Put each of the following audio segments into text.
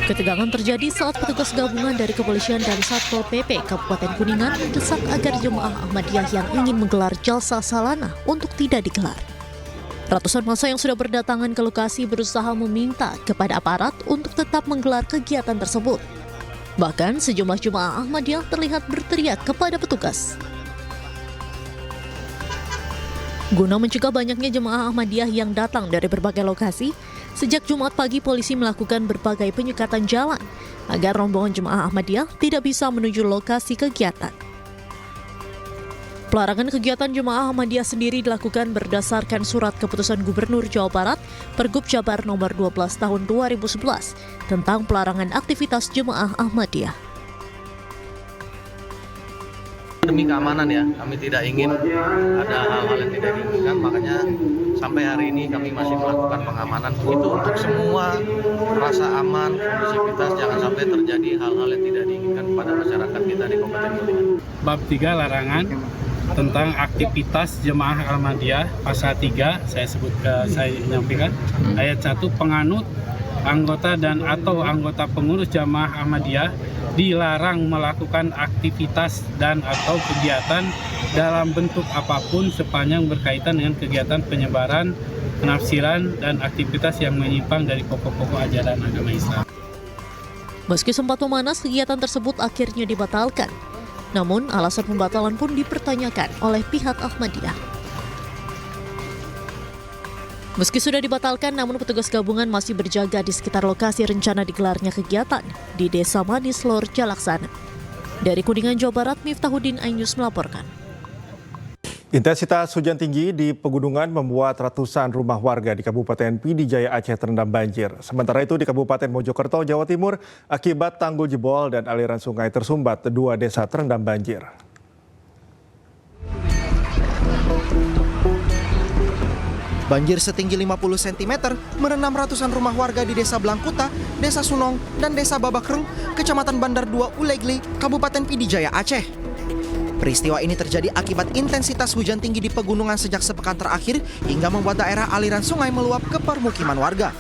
Ketegangan terjadi saat petugas gabungan dari kepolisian dan Satpol PP Kabupaten Kuningan mendesak agar jemaah Ahmadiyah yang ingin menggelar jalsa salana untuk tidak digelar. Ratusan massa yang sudah berdatangan ke lokasi berusaha meminta kepada aparat untuk tetap menggelar kegiatan tersebut. Bahkan sejumlah jemaah Ahmadiyah terlihat berteriak kepada petugas. Guna mencegah banyaknya jemaah Ahmadiyah yang datang dari berbagai lokasi, sejak Jumat pagi polisi melakukan berbagai penyekatan jalan agar rombongan jemaah Ahmadiyah tidak bisa menuju lokasi kegiatan. Pelarangan kegiatan jemaah Ahmadiyah sendiri dilakukan berdasarkan surat keputusan Gubernur Jawa Barat Pergub Jabar nomor 12 tahun 2011 tentang pelarangan aktivitas jemaah Ahmadiyah. Demi keamanan ya, kami tidak ingin ada hal-hal yang tidak diinginkan, makanya sampai hari ini kami masih melakukan pengamanan itu untuk semua rasa aman, kondisivitas, jangan sampai terjadi hal-hal yang tidak diinginkan pada masyarakat kita di Kabupaten Kuningan. Bab 3 larangan tentang aktivitas jemaah Ahmadiyah pasal 3 saya menyampaikan ayat 1 penganut anggota dan atau anggota pengurus jamaah Ahmadiyah dilarang melakukan aktivitas dan atau kegiatan dalam bentuk apapun sepanjang berkaitan dengan kegiatan penyebaran, penafsiran, dan aktivitas yang menyimpang dari pokok-pokok ajaran agama Islam. Meski sempat memanas, kegiatan tersebut akhirnya dibatalkan. Namun, alasan pembatalan pun dipertanyakan oleh pihak Ahmadiyah. Meski sudah dibatalkan, namun petugas gabungan masih berjaga di sekitar lokasi rencana digelarnya kegiatan di Desa Manis Lor, Jalaksana. Dari Kuningan, Jawa Barat, Miftahuddin iNews melaporkan. Intensitas hujan tinggi di pegunungan membuat ratusan rumah warga di Kabupaten Pidijaya Aceh terendam banjir. Sementara itu di Kabupaten Mojokerto, Jawa Timur, akibat tanggul jebol dan aliran sungai tersumbat, 2 desa terendam banjir. Banjir setinggi 50 cm merendam ratusan rumah warga di Desa Blangkuta, Desa Sunong, dan Desa Babakreng, Kecamatan Bandar 2 Ulegli, Kabupaten Pidijaya Aceh. Peristiwa ini terjadi akibat intensitas hujan tinggi di pegunungan sejak sepekan terakhir hingga membuat daerah aliran sungai meluap ke permukiman warga.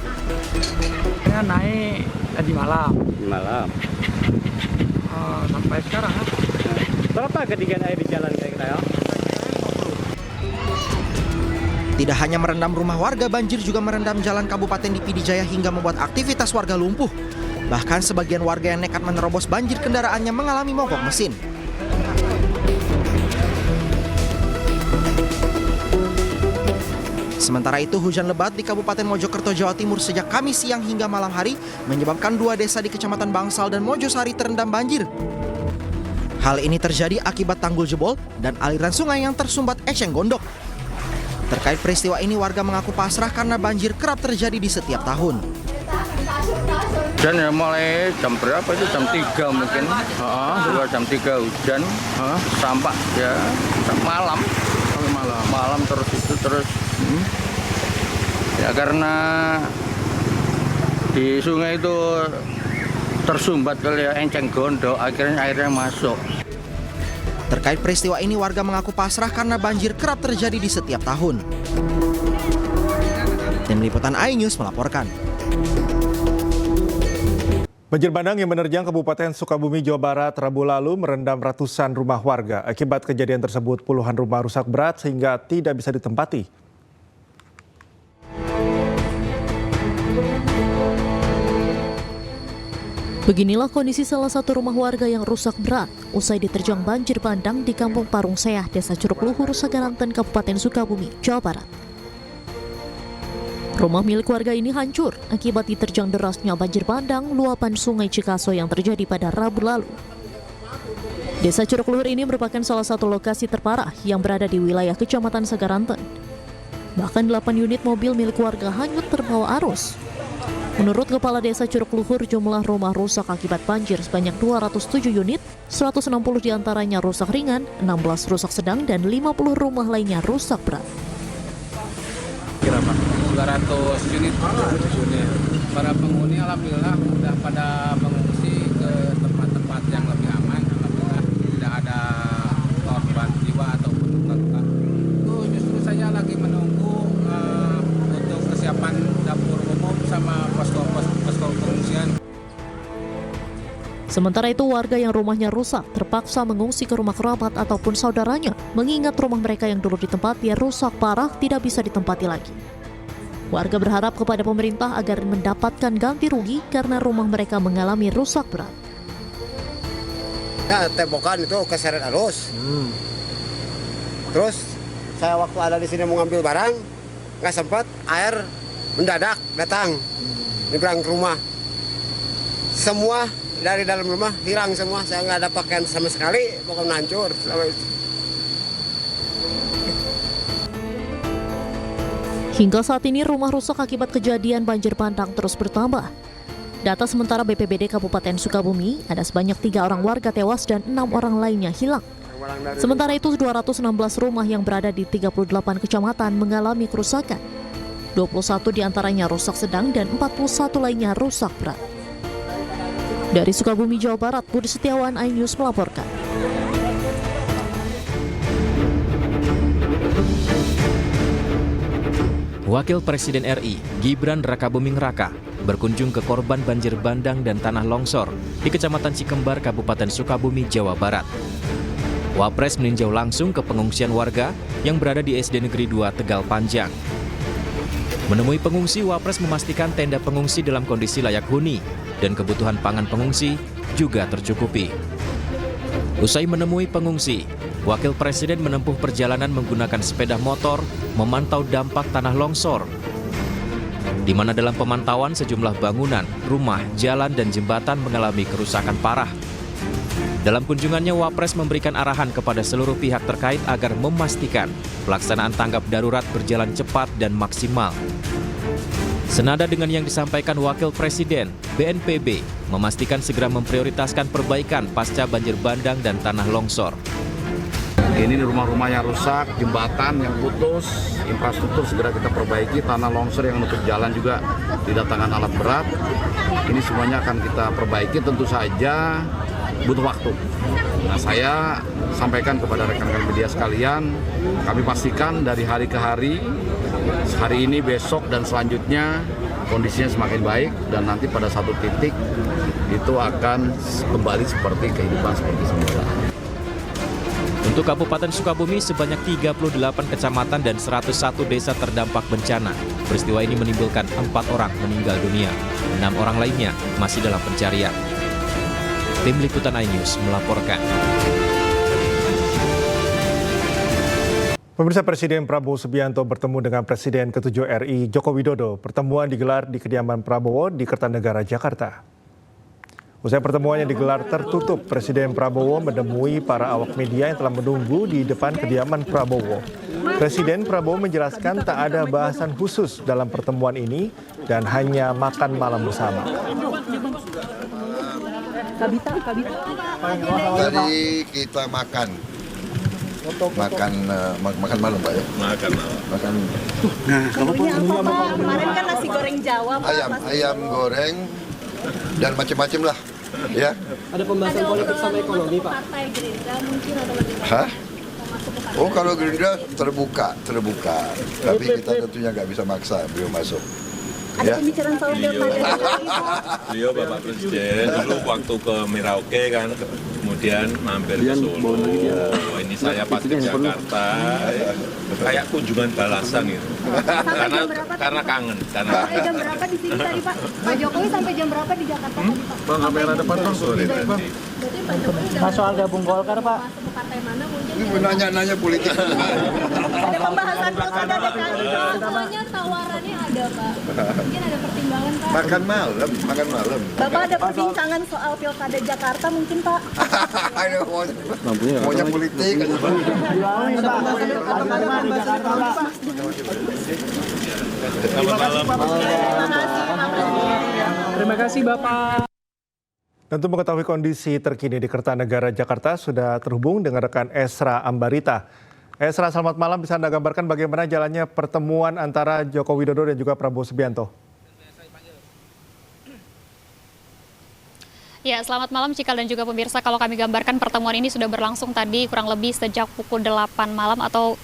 Naik tadi malam. Sampai sekarang. Berapa ketinggian air di jalan kira-kira? Tidak hanya merendam rumah warga, banjir juga merendam jalan kabupaten di Pidijaya hingga membuat aktivitas warga lumpuh. Bahkan sebagian warga yang nekat menerobos banjir kendaraannya mengalami mogok mesin. Sementara itu, hujan lebat di Kabupaten Mojokerto, Jawa Timur sejak Kamis siang hingga malam hari menyebabkan 2 desa di Kecamatan Bangsal dan Mojosari terendam banjir. Hal ini terjadi akibat tanggul jebol dan aliran sungai yang tersumbat eceng gondok. Terkait peristiwa ini, warga mengaku pasrah karena banjir kerap terjadi di setiap tahun. Dan ya mulai jam berapa itu? Jam 3 mungkin. Jam 3 hujan. Sampai ya malam. Malam terus itu terus. Ya karena di sungai itu tersumbat kali ya enceng gondok, akhirnya airnya masuk. Terkait peristiwa ini, warga mengaku pasrah karena banjir kerap terjadi di setiap tahun. Tim Liputan iNews melaporkan. Banjir bandang yang menerjang Kabupaten Sukabumi, Jawa Barat Rabu lalu merendam ratusan rumah warga. Akibat kejadian tersebut, puluhan rumah rusak berat sehingga tidak bisa ditempati. Beginilah kondisi salah satu rumah warga yang rusak berat usai diterjang banjir bandang di Kampung Parung Seah, Desa Curug Luhur, Sagaranten, Kabupaten Sukabumi, Jawa Barat. Rumah milik warga ini hancur akibat diterjang derasnya banjir bandang luapan Sungai Cikaso yang terjadi pada Rabu lalu. Desa Curug Luhur ini merupakan salah satu lokasi terparah yang berada di wilayah Kecamatan Sagaranten. Bahkan 8 unit mobil milik warga hanyut terbawa arus. Menurut Kepala Desa Curug Luhur, jumlah rumah rusak akibat banjir sebanyak 207 unit, 160 diantaranya rusak ringan, 16 rusak sedang, dan 50 rumah lainnya rusak berat. Kira Pak? 200 unit. Para penghuni alhamdulillah sudah pada mengungsi ke tempat-tempat yang lebih aman. Alhamdulillah tidak ada korban jiwa ataupun luka-luka. Justru saya lagi menunggu untuk kesiapan dapur umum sama posko pengungsian. Sementara itu, warga yang rumahnya rusak terpaksa mengungsi ke rumah kerabat ataupun saudaranya, mengingat rumah mereka yang dulu ditempati rusak parah tidak bisa ditempati lagi. Warga berharap kepada pemerintah agar mendapatkan ganti rugi karena rumah mereka mengalami rusak berat. Ya, tembokan itu keseret arus. Terus saya waktu ada di sini mau ngambil barang, nggak sempat, air mendadak datang di belakang rumah. Semua dari dalam rumah hilang semua, saya nggak ada pakaian sama sekali, pokoknya hancur. Hingga saat ini rumah rusak akibat kejadian banjir bandang terus bertambah. Data sementara BPBD Kabupaten Sukabumi, ada sebanyak 3 orang warga tewas dan 6 orang lainnya hilang. Sementara itu 216 rumah yang berada di 38 kecamatan mengalami kerusakan. 21 diantaranya rusak sedang dan 41 lainnya rusak berat. Dari Sukabumi, Jawa Barat, Budi Setiawan, iNews melaporkan. Wakil Presiden RI, Gibran Rakabuming Raka, berkunjung ke korban banjir bandang dan tanah longsor di Kecamatan Cikembar, Kabupaten Sukabumi, Jawa Barat. Wapres meninjau langsung ke pengungsian warga yang berada di SD Negeri 2 Tegal Panjang. Menemui pengungsi, Wapres memastikan tenda pengungsi dalam kondisi layak huni dan kebutuhan pangan pengungsi juga tercukupi. Usai menemui pengungsi, Wakil Presiden menempuh perjalanan menggunakan sepeda motor memantau dampak tanah longsor, di mana dalam pemantauan sejumlah bangunan, rumah, jalan, dan jembatan mengalami kerusakan parah. Dalam kunjungannya, Wapres memberikan arahan kepada seluruh pihak terkait agar memastikan pelaksanaan tanggap darurat berjalan cepat dan maksimal. Senada dengan yang disampaikan Wakil Presiden, BNPB memastikan segera memprioritaskan perbaikan pasca banjir bandang dan tanah longsor. Ini rumah-rumah yang rusak, jembatan yang putus, infrastruktur segera kita perbaiki, tanah longsor yang menutup jalan juga didatangkan alat berat. Ini semuanya akan kita perbaiki, tentu saja butuh waktu. Nah, saya sampaikan kepada rekan-rekan media sekalian, kami pastikan dari hari ke hari ini, besok, dan selanjutnya kondisinya semakin baik dan nanti pada satu titik itu akan kembali seperti kehidupan seperti semula. Untuk Kabupaten Sukabumi, sebanyak 38 kecamatan dan 101 desa terdampak bencana. Peristiwa ini menimbulkan 4 orang meninggal dunia, 6 orang lainnya masih dalam pencarian. Tim Liputan iNews melaporkan. Pemirsa, Presiden Prabowo Subianto bertemu dengan Presiden ke-7 RI Joko Widodo. Pertemuan digelar di kediaman Prabowo di Kertanegara, Jakarta. Usai pertemuannya digelar tertutup, Presiden Prabowo menemui para awak media yang telah menunggu di depan kediaman Prabowo. Presiden Prabowo menjelaskan tak ada bahasan khusus dalam pertemuan ini dan hanya makan malam bersama. Tadi kita makan malam, Pak ya. Makan malam. Nah, kemarin kan nasi goreng Jawa, Pak. Ayam goreng dan macam-macam lah, ya. Ada pembahasan politik sama ekonomi, Pak. Partai Gerindra mungkin atau bagaimana? Hah? Oh, kalau Gerindra terbuka. Tapi kita tentunya nggak bisa maksa beliau masuk. Ada pembicaraan soal pilkada lagi, Pak. Beliau Bapak Presiden dulu waktu ke Merauke kan, kemudian mampir ke Solo. Ini saya pas ke Jakarta, kayak kunjungan balasan gitu. Karena kangen. Sampai jam berapa di sini tadi, Pak? Pak Jokowi sampai jam berapa di Jakarta tadi, Pak? Bang, kamera depan dong. Sore tadi. Berarti Pak Jokowi Soal gabung Golkar, Pak. masuk ke partai mana mungkin? Ini nanya-nanya politik. Ada pembahasan pilkada di kantor. Semuanya tawarannya ada, Pak. Mungkin ada pertimbangan, Pak. Makan malam. Bapak ada perbincangan soal pilkada Jakarta mungkin, Pak? Maunya politik. Terima kasih, Bapak. Untuk mengetahui kondisi terkini di Kertanegara, Jakarta, sudah terhubung dengan rekan Esra Ambarita. Esra, selamat malam. Bisa Anda gambarkan bagaimana jalannya pertemuan antara Joko Widodo dan juga Prabowo Subianto? Ya, selamat malam Cikal dan juga pemirsa. Kalau kami gambarkan pertemuan ini sudah berlangsung tadi kurang lebih sejak pukul 8 malam atau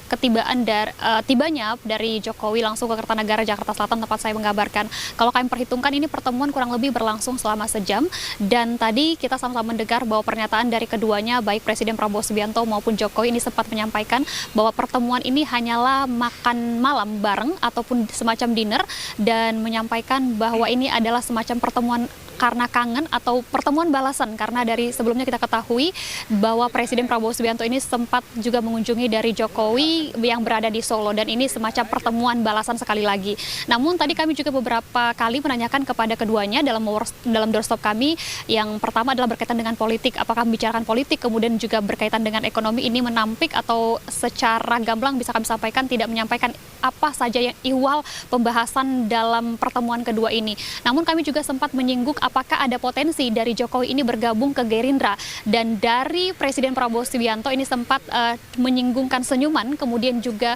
tibanya dari Jokowi langsung ke Kertanegara, Jakarta Selatan, tempat saya menggambarkan. Kalau kami perhitungkan ini pertemuan kurang lebih berlangsung selama sejam, dan tadi kita sama-sama mendengar bahwa pernyataan dari keduanya, baik Presiden Prabowo Subianto maupun Jokowi, ini sempat menyampaikan bahwa pertemuan ini hanyalah makan malam bareng ataupun semacam dinner, dan menyampaikan bahwa ini adalah semacam pertemuan karena kangen atau pertemuan balasan, karena dari sebelumnya kita ketahui bahwa Presiden Prabowo Subianto ini sempat juga mengunjungi dari Jokowi yang berada di Solo, dan ini semacam pertemuan balasan sekali lagi. Namun tadi kami juga beberapa kali menanyakan kepada keduanya dalam doorstop kami, yang pertama adalah berkaitan dengan politik, apakah membicarakan politik, kemudian juga berkaitan dengan ekonomi. Ini menampik atau secara gamblang bisa kami sampaikan tidak menyampaikan apa saja yang ihwal pembahasan dalam pertemuan kedua ini. Namun kami juga sempat menyinggung apakah ada potensi dari Jokowi ini bergabung ke Gerindra, dan dari Presiden Prabowo Subianto ini sempat menyinggungkan senyuman, kemudian juga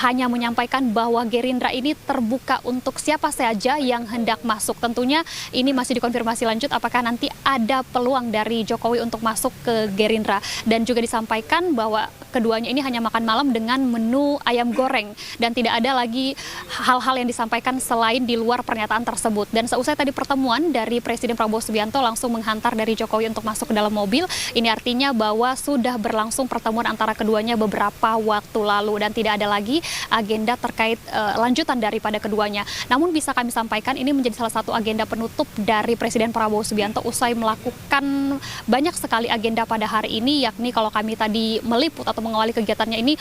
hanya menyampaikan bahwa Gerindra ini terbuka untuk siapa saja yang hendak masuk. Tentunya ini masih dikonfirmasi lanjut apakah nanti ada peluang dari Jokowi untuk masuk ke Gerindra, dan juga disampaikan bahwa keduanya ini hanya makan malam dengan menu ayam goreng, dan tidak ada lagi hal-hal yang disampaikan selain di luar pernyataan tersebut. Dan seusai tadi pertemuan, dari Presiden Prabowo Subianto langsung menghantar dari Jokowi untuk masuk ke dalam mobil. Ini artinya bahwa sudah berlangsung pertemuan antara keduanya beberapa waktu lalu, dan tidak ada lagi agenda terkait lanjutan daripada keduanya. Namun bisa kami sampaikan ini menjadi salah satu agenda penutup dari Presiden Prabowo Subianto usai melakukan banyak sekali agenda pada hari ini, yakni kalau kami tadi meliput atau mengawali kegiatannya ini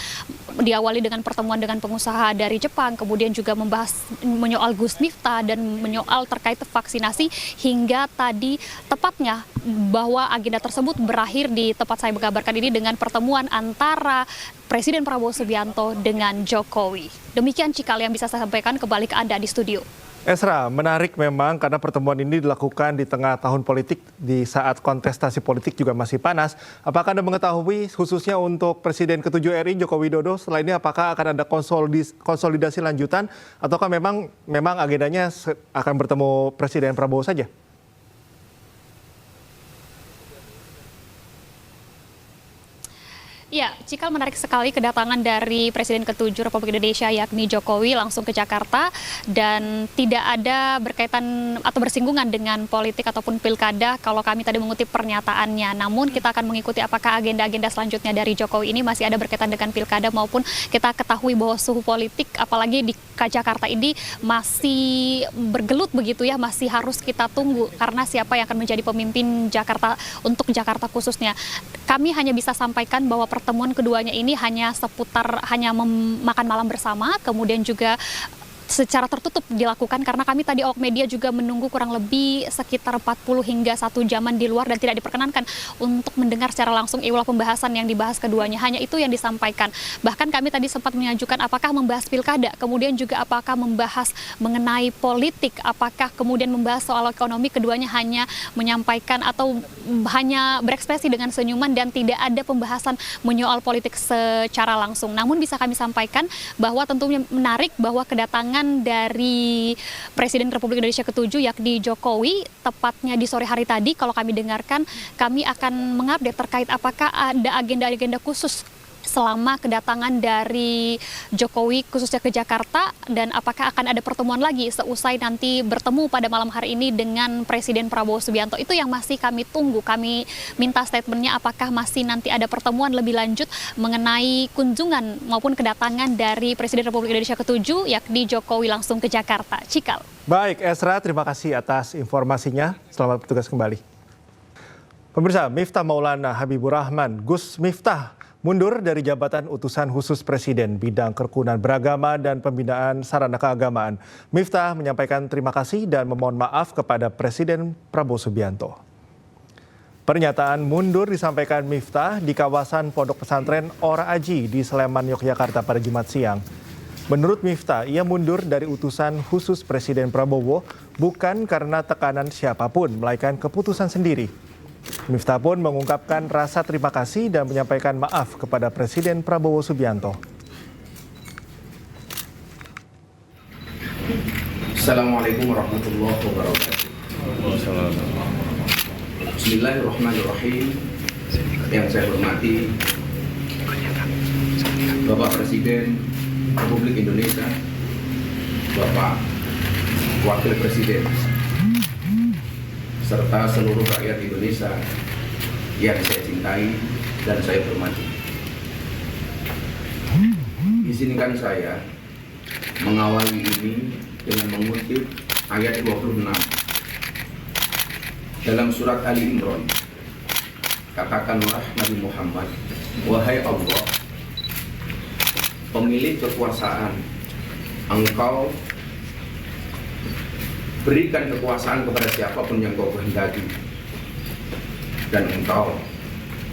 diawali dengan pertemuan dengan pengusaha dari Jepang, kemudian juga membahas menyoal Gus Miftah dan menyoal terkait vaksinasi, hingga tadi tepatnya bahwa agenda tersebut berakhir di tempat saya menggambarkan ini dengan pertemuan antara Presiden Prabowo Subianto dengan Jokowi. Demikian Cikal yang bisa saya sampaikan, kembali ke Anda di studio. Esra, menarik memang karena pertemuan ini dilakukan di tengah tahun politik, di saat kontestasi politik juga masih panas. Apakah Anda mengetahui khususnya untuk Presiden ke-7 RI Joko Widodo setelah ini apakah akan ada konsolidasi lanjutan, ataukah memang agendanya akan bertemu Presiden Prabowo saja? Ya, Cikal, menarik sekali kedatangan dari Presiden ke-7 Republik Indonesia yakni Jokowi langsung ke Jakarta, dan tidak ada berkaitan atau bersinggungan dengan politik ataupun pilkada kalau kami tadi mengutip pernyataannya. Namun kita akan mengikuti apakah agenda-agenda selanjutnya dari Jokowi ini masih ada berkaitan dengan pilkada, maupun kita ketahui bahwa suhu politik apalagi di Jakarta ini masih bergelut begitu ya, masih harus kita tunggu karena siapa yang akan menjadi pemimpin Jakarta untuk Jakarta khususnya. Kami hanya bisa sampaikan bahwa pertemuan keduanya ini hanya makan malam bersama, kemudian juga secara tertutup dilakukan karena kami tadi awak media juga menunggu kurang lebih sekitar 40 hingga 1 jaman di luar dan tidak diperkenankan untuk mendengar secara langsung ihwal pembahasan yang dibahas keduanya. Hanya itu yang disampaikan. Bahkan kami tadi sempat mengajukan apakah membahas pilkada, kemudian juga apakah membahas mengenai politik, apakah kemudian membahas soal ekonomi. Keduanya hanya menyampaikan atau hanya berekspresi dengan senyuman dan tidak ada pembahasan menyoal politik secara langsung. Namun bisa kami sampaikan bahwa tentunya menarik bahwa kedatangan dari Presiden Republik Indonesia ke-7 yakni Jokowi tepatnya di sore hari tadi, kalau kami dengarkan, kami akan mengupdate terkait apakah ada agenda-agenda khusus selama kedatangan dari Jokowi khususnya ke Jakarta, dan apakah akan ada pertemuan lagi seusai nanti bertemu pada malam hari ini dengan Presiden Prabowo Subianto. Itu yang masih kami tunggu. Kami minta statementnya apakah masih nanti ada pertemuan lebih lanjut mengenai kunjungan maupun kedatangan dari Presiden Republik Indonesia ke-7 yakni Jokowi langsung ke Jakarta. Cikal. Baik, Esra, terima kasih atas informasinya. Selamat bertugas kembali. Pemirsa, Miftah Maulana Habibur Rahman, Gus Miftah, mundur dari jabatan utusan khusus Presiden bidang kerukunan beragama dan pembinaan sarana keagamaan. Miftah menyampaikan terima kasih dan memohon maaf kepada Presiden Prabowo Subianto. Pernyataan mundur disampaikan Miftah di kawasan Pondok Pesantren Ora Aji di Sleman, Yogyakarta pada Jumat siang. Menurut Miftah, ia mundur dari utusan khusus Presiden Prabowo bukan karena tekanan siapapun, melainkan keputusan sendiri. Miftah pun mengungkapkan rasa terima kasih dan menyampaikan maaf kepada Presiden Prabowo Subianto. Assalamualaikum warahmatullahi wabarakatuh. Bismillahirrahmanirrahim. Yang saya hormati Bapak Presiden Republik Indonesia, Bapak Wakil Presiden, serta seluruh rakyat Indonesia yang saya cintai dan saya hormati. Izinkan saya mengawali ini dengan mengutip ayat 26 dalam surat Ali Imran. Katakanlah Nabi Muhammad, wahai Allah, pemilik kekuasaan, Engkau berikan kekuasaan kepada siapapun yang Kau kehendaki, dan Engkau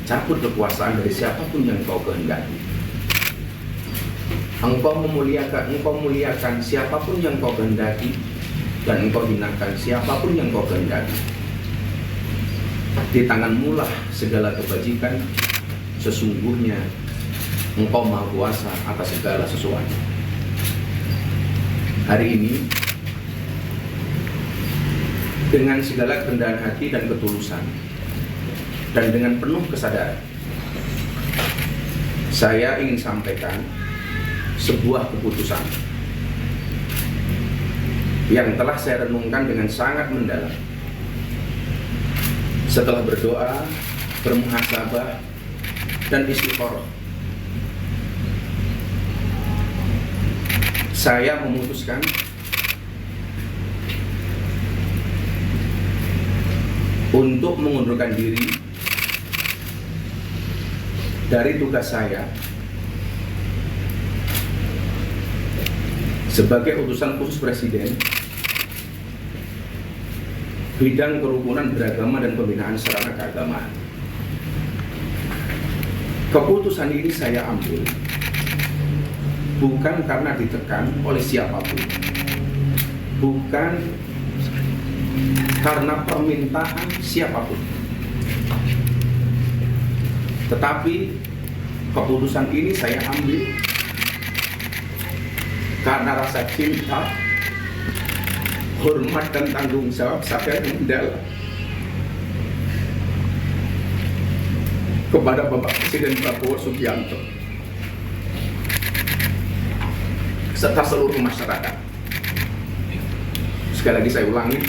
cabut kekuasaan dari siapapun yang Kau kehendaki. Engkau muliakan siapapun yang Kau kehendaki, dan Engkau hinakan siapapun yang Kau kehendaki. Di tanganmu lah segala kebajikan, sesungguhnya Engkau Maha Kuasa atas segala sesuatu. Hari ini, dengan segala kerendahan hati dan ketulusan, dan dengan penuh kesadaran, saya ingin sampaikan sebuah keputusan yang telah saya renungkan dengan sangat mendalam. Setelah berdoa, bermuhasabah, dan istikharah, saya memutuskan untuk mengundurkan diri dari tugas saya sebagai utusan khusus Presiden bidang kerukunan beragama dan pembinaan sarana keagamaan. Keputusan ini saya ambil bukan karena ditekan oleh siapapun, bukan karena permintaan siapapun, tetapi keputusan ini saya ambil karena rasa cinta, hormat dan tanggung jawab saya yang mendalam kepada Bapak Presiden Prabowo Subianto serta seluruh masyarakat. Sekali lagi saya ulangi,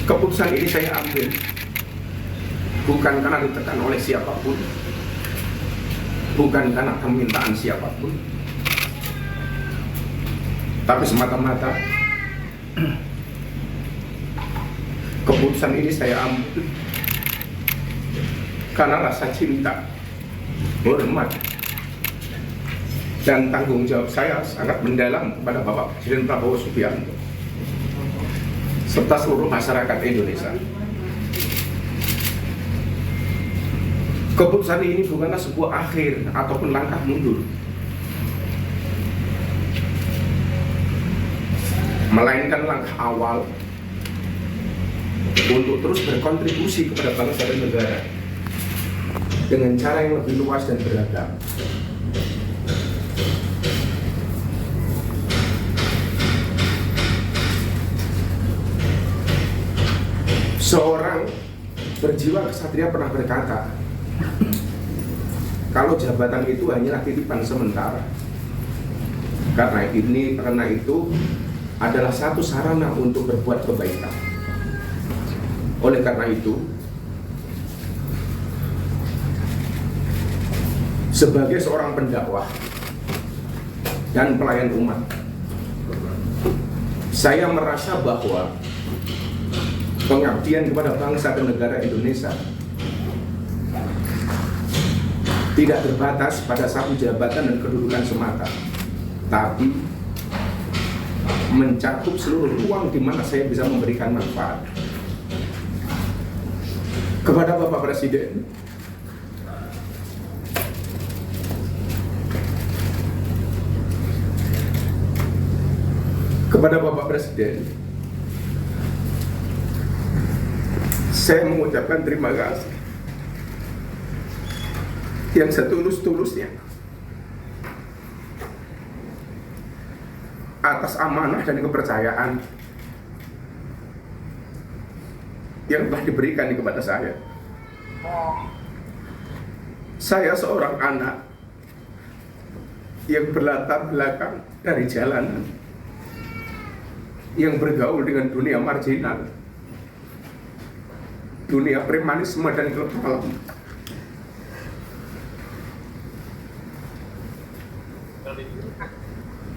keputusan ini saya ambil bukan karena ditekan oleh siapapun, bukan karena permintaan siapapun, tapi semata-mata keputusan ini saya ambil karena rasa cinta, hormat, dan tanggung jawab saya sangat mendalam kepada Bapak Presiden Prabowo Subianto serta seluruh masyarakat Indonesia. Keputusan ini bukanlah sebuah akhir ataupun langkah mundur, melainkan langkah awal untuk terus berkontribusi kepada bangsa dan negara dengan cara yang lebih luas dan beragam. Seorang berjiwa kesatria pernah berkata, kalau jabatan itu hanyalah titipan sementara. Karena itu adalah satu sarana untuk berbuat kebaikan. Oleh karena itu, sebagai seorang pendakwah dan pelayan umat, saya merasa bahwa pengabdian kepada bangsa dan negara Indonesia tidak terbatas pada satu jabatan dan kedudukan semata, tapi mencakup seluruh ruang di mana saya bisa memberikan manfaat. Kepada Bapak Presiden, saya mengucapkan terima kasih yang setulus-tulusnya atas amanah dan kepercayaan yang telah diberikan kepada saya. Saya seorang anak yang berlatar belakang dari jalanan, yang bergaul dengan dunia marginal, dunia premanisme dan klub malam.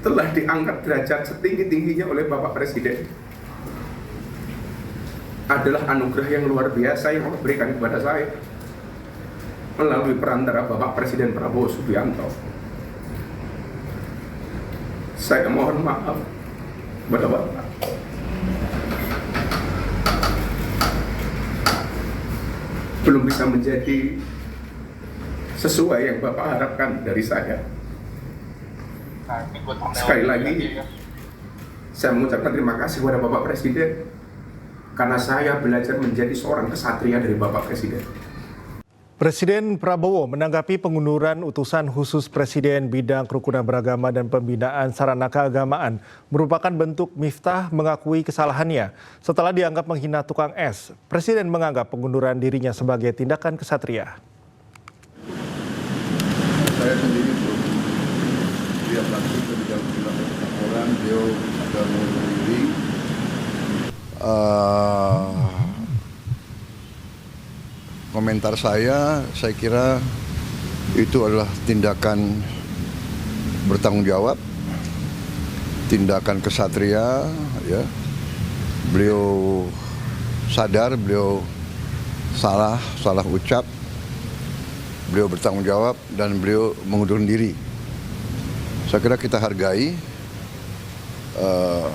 Telah diangkat derajat setinggi-tingginya oleh Bapak Presiden. Adalah anugerah yang luar biasa yang Allah berikan kepada saya melalui perantara Bapak Presiden Prabowo Subianto. Saya mohon maaf kepada Bapak. Belum bisa menjadi sesuai yang Bapak harapkan dari saya. Sekali lagi, saya mengucapkan terima kasih kepada Bapak Presiden karena saya belajar menjadi seorang kesatria dari Bapak Presiden. Presiden Prabowo menanggapi pengunduran utusan khusus Presiden bidang kerukunan beragama dan pembinaan sarana keagamaan merupakan bentuk Miftah mengakui kesalahannya setelah dianggap menghina tukang es. Presiden menganggap pengunduran dirinya sebagai tindakan kesatria. Saya sendiri belum lihat langsung ketika orang beliau ada mengundurkan diri. Komentar saya kira itu adalah tindakan bertanggung jawab, tindakan kesatria, ya. Beliau sadar, beliau salah ucap, beliau bertanggung jawab dan beliau mengundurkan diri. Saya kira kita hargai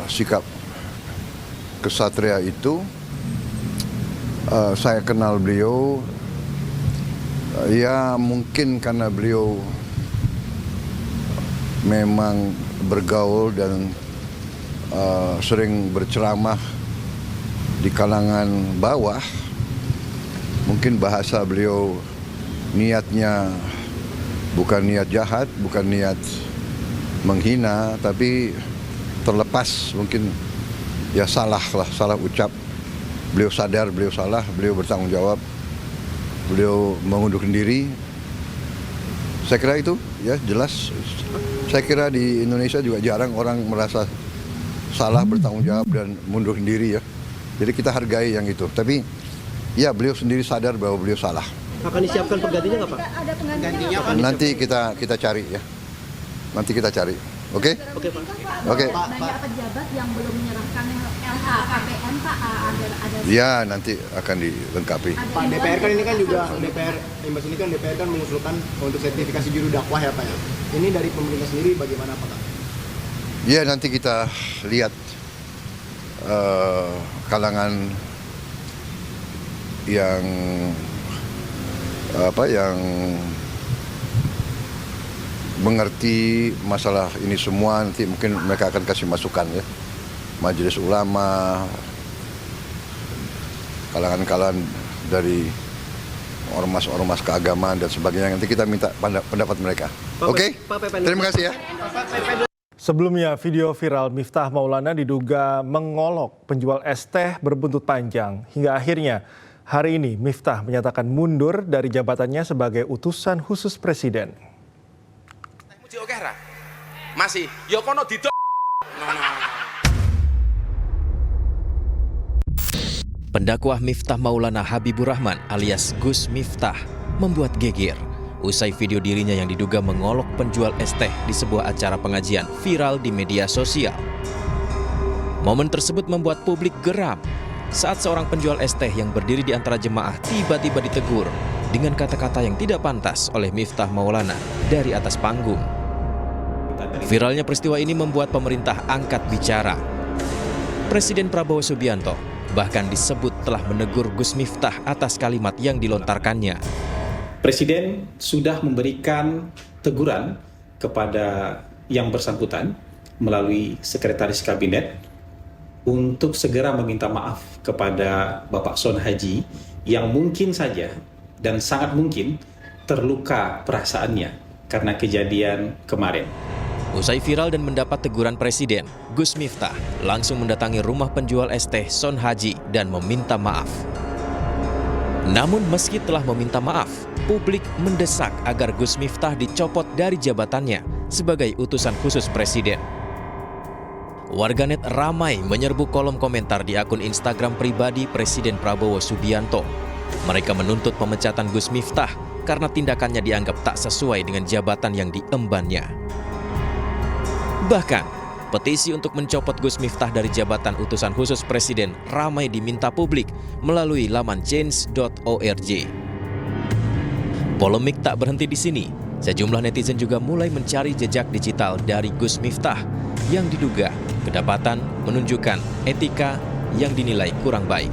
sikap kesatria itu. Saya kenal beliau, ya mungkin karena beliau memang bergaul dan sering berceramah di kalangan bawah. Mungkin bahasa beliau niatnya bukan niat jahat, bukan niat menghina, tapi terlepas mungkin ya salah ucap. Beliau sadar, beliau salah, beliau bertanggung jawab, beliau mengundurkan diri. Saya kira itu ya jelas. Saya kira di Indonesia juga jarang orang merasa salah, bertanggung jawab dan mengundurkan diri ya. Jadi kita hargai yang itu. Tapi ya beliau sendiri sadar bahwa beliau salah. Akan disiapkan penggantinya nggak Pak? Ada penggantinya Pak? Nanti kita cari ya. Nanti kita cari. Oke? Oke Pak. Oke. Banyak pejabat yang belum menyerahkan LHKPN Pak, ada. Ya nanti akan dilengkapi. Pak, DPR kan ini kan juga Embas ini kan DPR kan mengusulkan untuk sertifikasi juru dakwah ya Pak ya. Ini dari pemerintah sendiri bagaimana Pak? Ya nanti kita lihat kalangan yang mengerti masalah ini semua, nanti mungkin mereka akan kasih masukan ya. Majelis Ulama, kalangan-kalangan dari ormas-ormas keagamaan dan sebagainya, nanti kita minta pendapat mereka. Oke? Terima kasih ya. Sebelumnya, video viral Miftah Maulana diduga mengolok penjual es teh berbuntut panjang. Hingga akhirnya hari ini Miftah menyatakan mundur dari jabatannya sebagai utusan khusus Presiden. Masih, ya kono didok. Pendakwah Miftah Maulana Habibur Rahman alias Gus Miftah membuat geger usai video dirinya yang diduga mengolok penjual es teh di sebuah acara pengajian viral di media sosial. Momen tersebut membuat publik geram saat seorang penjual es teh yang berdiri di antara jemaah tiba-tiba ditegur dengan kata-kata yang tidak pantas oleh Miftah Maulana dari atas panggung. Viralnya peristiwa ini membuat pemerintah angkat bicara. Presiden Prabowo Subianto bahkan disebut telah menegur Gus Miftah atas kalimat yang dilontarkannya. Presiden sudah memberikan teguran kepada yang bersangkutan melalui Sekretaris Kabinet untuk segera meminta maaf kepada Bapak Son Haji yang mungkin saja dan sangat mungkin terluka perasaannya karena kejadian kemarin. Usai viral dan mendapat teguran Presiden, Gus Miftah langsung mendatangi rumah penjual es teh Son Haji dan meminta maaf. Namun meski telah meminta maaf, publik mendesak agar Gus Miftah dicopot dari jabatannya sebagai utusan khusus Presiden. Warganet ramai menyerbu kolom komentar di akun Instagram pribadi Presiden Prabowo Subianto. Mereka menuntut pemecatan Gus Miftah karena tindakannya dianggap tak sesuai dengan jabatan yang diembannya. Bahkan, petisi untuk mencopot Gus Miftah dari jabatan utusan khusus Presiden ramai diminta publik melalui laman change.org. Polemik tak berhenti di sini. Sejumlah netizen juga mulai mencari jejak digital dari Gus Miftah yang diduga kedapatan menunjukkan etika yang dinilai kurang baik.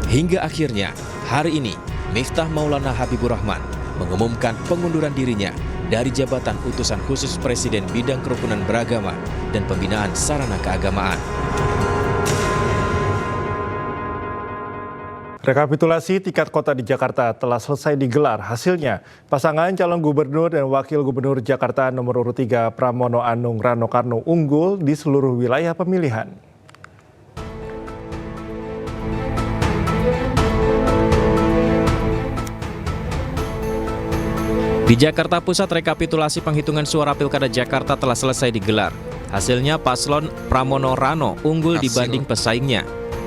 Hingga akhirnya, hari ini, Miftah Maulana Habibur Rahman mengumumkan pengunduran dirinya dari jabatan utusan khusus Presiden bidang kerukunan beragama dan pembinaan sarana keagamaan. Rekapitulasi tingkat kota di Jakarta telah selesai digelar. Hasilnya, pasangan calon gubernur dan wakil gubernur Jakarta nomor urut 3 Pramono Anung Rano Karno unggul di seluruh wilayah pemilihan. Di Jakarta Pusat, rekapitulasi penghitungan suara Pilkada Jakarta telah selesai digelar. Hasilnya paslon Pramono Rano unggul dibanding pesaingnya.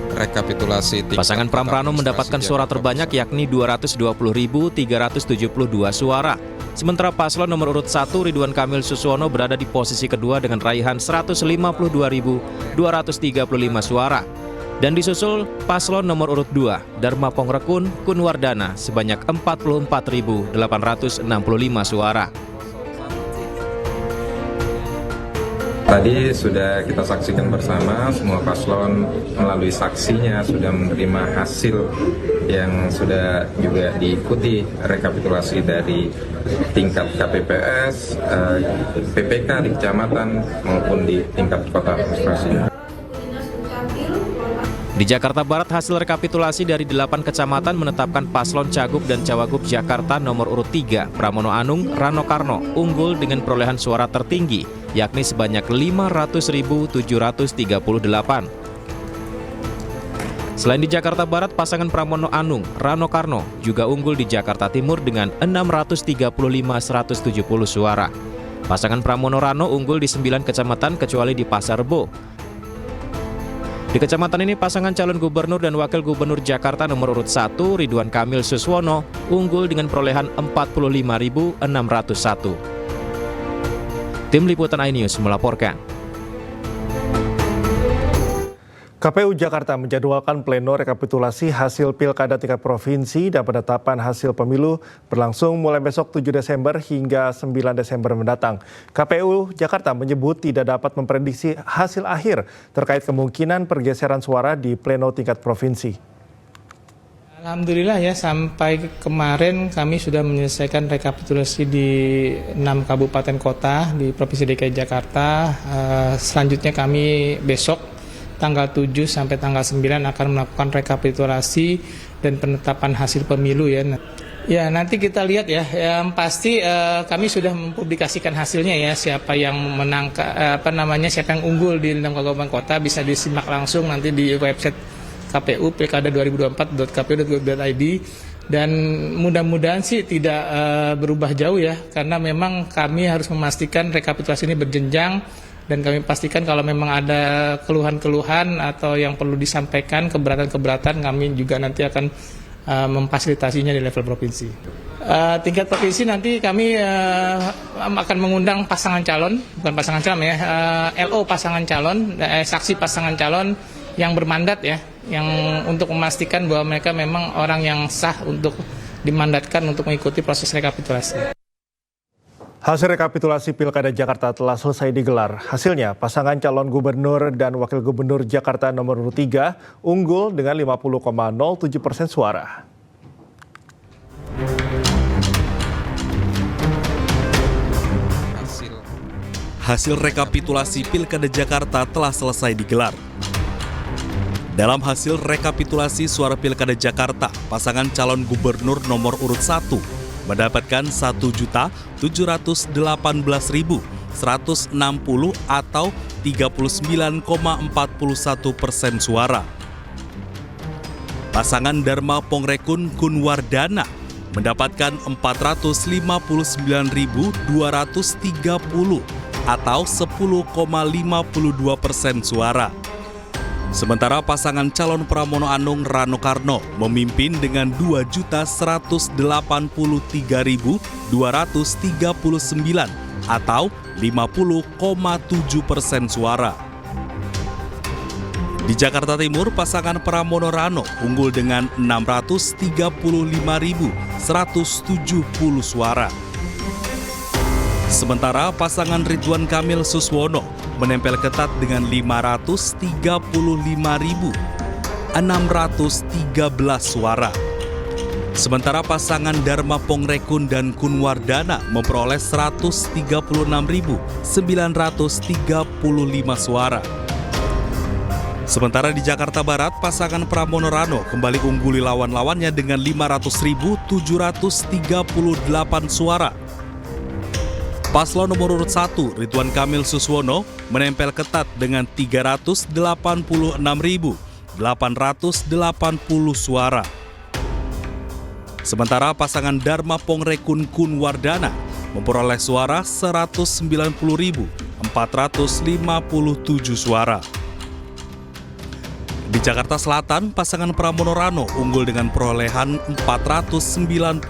Rekapitulasi pasangan Pram Rano mendapatkan suara terbanyak yakni 220.372 suara. Sementara paslon nomor urut 1 Ridwan Kamil Suswono berada di posisi kedua dengan raihan 152.235 suara. Dan disusul paslon nomor urut 2 Dharma Pongrekun Kunwardana sebanyak 44.865 suara. Tadi sudah kita saksikan bersama, semua paslon melalui saksinya sudah menerima hasil yang sudah juga diikuti rekapitulasi dari tingkat KPPS, PPK di kecamatan maupun di tingkat kota administrasi. Di Jakarta Barat, hasil rekapitulasi dari 8 kecamatan menetapkan paslon Cagup dan Cawagup Jakarta nomor urut 3 Pramono Anung Rano Karno unggul dengan perolehan suara tertinggi, yakni sebanyak 500.738. Selain di Jakarta Barat, pasangan Pramono Anung Rano Karno juga unggul di Jakarta Timur dengan 635.170 suara. Pasangan Pramono Rano unggul di 9 kecamatan kecuali di Pasar Rebo. Di kecamatan ini, pasangan calon gubernur dan wakil gubernur Jakarta nomor urut 1 Ridwan Kamil Suswono unggul dengan perolehan 45.601. Tim Liputan iNews melaporkan. KPU Jakarta menjadwalkan pleno rekapitulasi hasil pilkada tingkat provinsi dan penetapan hasil pemilu berlangsung mulai besok 7 Desember hingga 9 Desember mendatang. KPU Jakarta menyebut tidak dapat memprediksi hasil akhir terkait kemungkinan pergeseran suara di pleno tingkat provinsi. Alhamdulillah ya, sampai kemarin kami sudah menyelesaikan rekapitulasi di 6 kabupaten kota di Provinsi DKI Jakarta. Selanjutnya kami besok tanggal 7 sampai tanggal 9 akan melakukan rekapitulasi dan penetapan hasil pemilu ya. Ya, nanti kita lihat ya. Yang pasti kami sudah mempublikasikan hasilnya ya, siapa yang menang, siapa yang unggul di 6 kabupaten kota bisa disimak langsung nanti di website KPU pilkada2024.kpu.go.id, dan mudah-mudahan sih tidak berubah jauh ya, karena memang kami harus memastikan rekapitulasi ini berjenjang. Dan kami pastikan kalau memang ada keluhan-keluhan atau yang perlu disampaikan, keberatan-keberatan, kami juga nanti akan memfasilitasinya di level provinsi. Tingkat provinsi nanti kami akan mengundang pasangan calon, bukan pasangan calon ya, LO pasangan calon, saksi pasangan calon yang bermandat ya, yang untuk memastikan bahwa mereka memang orang yang sah untuk dimandatkan untuk mengikuti proses rekapitulasi. Hasil rekapitulasi Pilkada Jakarta telah selesai digelar. Hasilnya, pasangan calon gubernur dan wakil gubernur Jakarta nomor urut 3 unggul dengan 50,07% suara. Hasil rekapitulasi Pilkada Jakarta telah selesai digelar. Dalam hasil rekapitulasi suara Pilkada Jakarta, pasangan calon gubernur nomor urut 1 mendapatkan 1.718.225 160 atau 39,41% suara. Pasangan Dharma Pongrekun Kunwardana mendapatkan 459.230 atau 10,52% suara. Sementara pasangan calon Pramono Anung Rano Karno memimpin dengan 2.183.239 atau 50,7% suara. Di Jakarta Timur, pasangan Pramono Rano unggul dengan 635.170 suara. Sementara pasangan Ridwan Kamil Suswono menempel ketat dengan 535.613 suara. Sementara pasangan Dharma Pongrekun dan Kunwardana memperoleh 136.935 suara. Sementara di Jakarta Barat, pasangan Pramono Rano kembali ungguli lawan-lawannya dengan 500.738 suara. Paslon nomor urut 1, Ridwan Kamil Suswono, menempel ketat dengan 386.880 suara. Sementara pasangan Dharma Pongrekun Kunwardana memperoleh suara 190.457 suara. Di Jakarta Selatan, pasangan Pramono Rano unggul dengan perolehan 491.017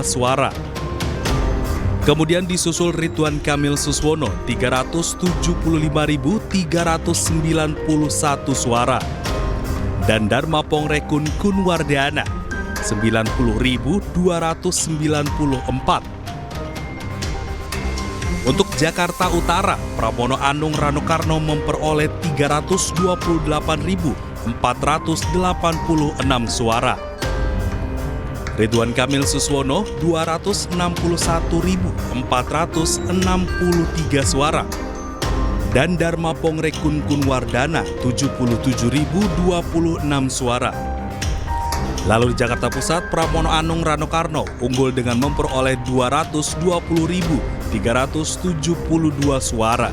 suara. Kemudian disusul Ridwan Kamil Suswono 375.391 suara. Dan Dharma Pongrekun Kunwardana 90.294. Untuk Jakarta Utara, Pramono Anung Rano Karno memperoleh 328.486 suara. Ridwan Kamil Suswono 261.463 suara. Dan Dharma Pongrekun Kunwardana 77.026 suara. Lalu di Jakarta Pusat, Pramono Anung Rano Karno unggul dengan memperoleh 220.372 suara.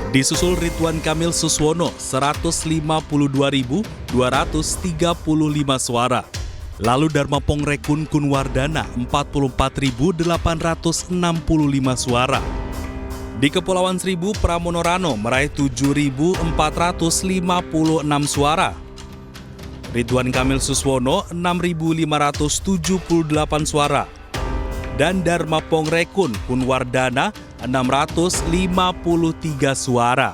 Disusul Ridwan Kamil Suswono 152.235 suara. Lalu Dharma Pongrekun Kunwardana 44.865 suara. Di Kepulauan Seribu, Pramono Rano meraih 7.456 suara. Ridwan Kamil Suswono 6.578 suara. Dan Dharma Pongrekun Kunwardana 653 suara.